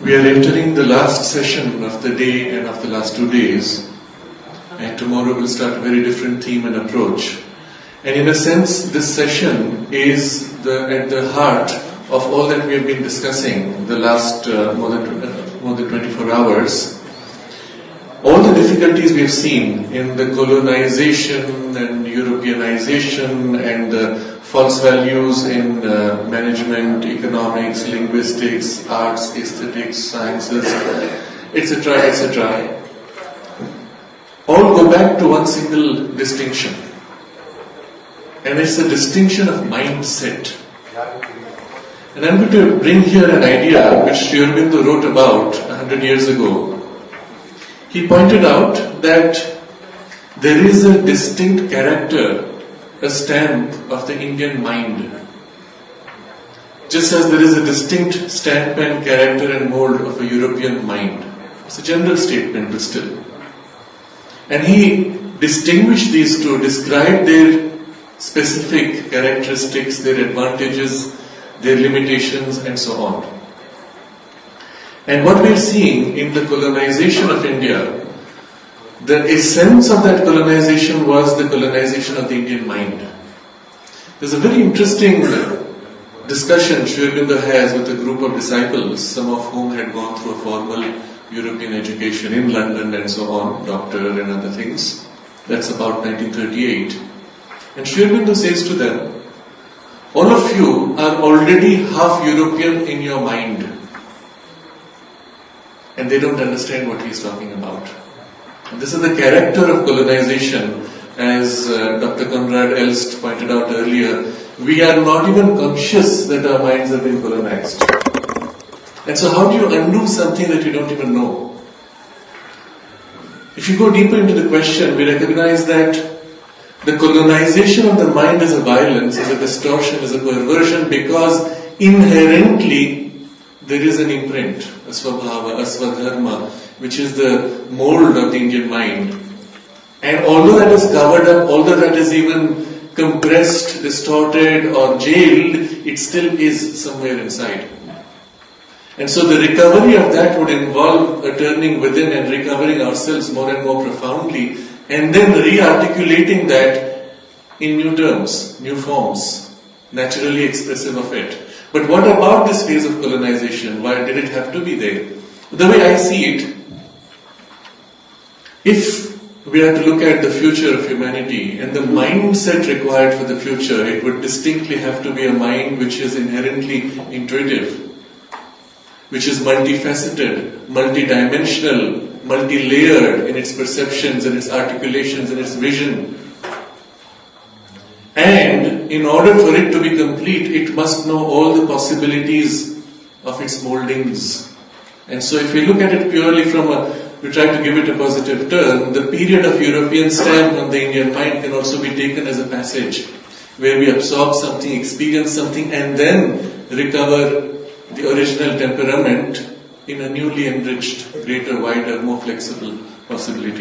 We are entering the last session of the day and of the last 2 days, and tomorrow we'll start a very different theme and approach. And in a sense, this session is at the heart of all that we have been discussing the last more than 24 hours. All the difficulties we have seen in the colonization and Europeanization and the false values in management, economics, linguistics, arts, aesthetics, sciences, etc., etc., all go back to one single distinction. And it's a distinction of mindset. And I'm going to bring here an idea which Sri Aurobindo wrote about 100 years ago. He pointed out that there is a distinct character, a stamp of the Indian mind. Just as there is a distinct stamp and character and mold of a European mind. It's a general statement, but still. And he distinguished these two, described their specific characteristics, their advantages, their limitations, and so on. And what we are seeing in the colonization of India, the essence of that colonization was the colonization of the Indian mind. There's a very interesting discussion Sri Aurobindo has with a group of disciples, some of whom had gone through a formal European education in London and so on, doctor and other things. That's about 1938. And Sri Aurobindo says to them, all of you are already half European in your mind. And they don't understand what he's talking about. And this is the character of colonization, as Dr. Conrad Elst pointed out earlier. We are not even conscious that our minds have been colonized. And so how do you undo something that you don't even know? If you go deeper into the question, we recognize that the colonization of the mind is a violence, is a distortion, is a perversion, because inherently there is an imprint, a svabhava, a swadharma, which is the mold of the Indian mind. And although that is covered up, although that is even compressed, distorted or jailed, it still is somewhere inside. And so the recovery of that would involve a turning within and recovering ourselves more and more profoundly, and then re-articulating that in new terms, new forms, naturally expressive of it. But what about this phase of colonization? Why did it have to be there? The way I see it, if we are to look at the future of humanity and the mindset required for the future, it would distinctly have to be a mind which is inherently intuitive, which is multifaceted, multidimensional, multi-layered in its perceptions and its articulations and its vision. And in order for it to be complete, it must know all the possibilities of its moldings. And so if we look at it purely we try to give it a positive turn, the period of European stamp on the Indian mind can also be taken as a passage where we absorb something, experience something, and then recover the original temperament in a newly enriched, greater, wider, more flexible possibility.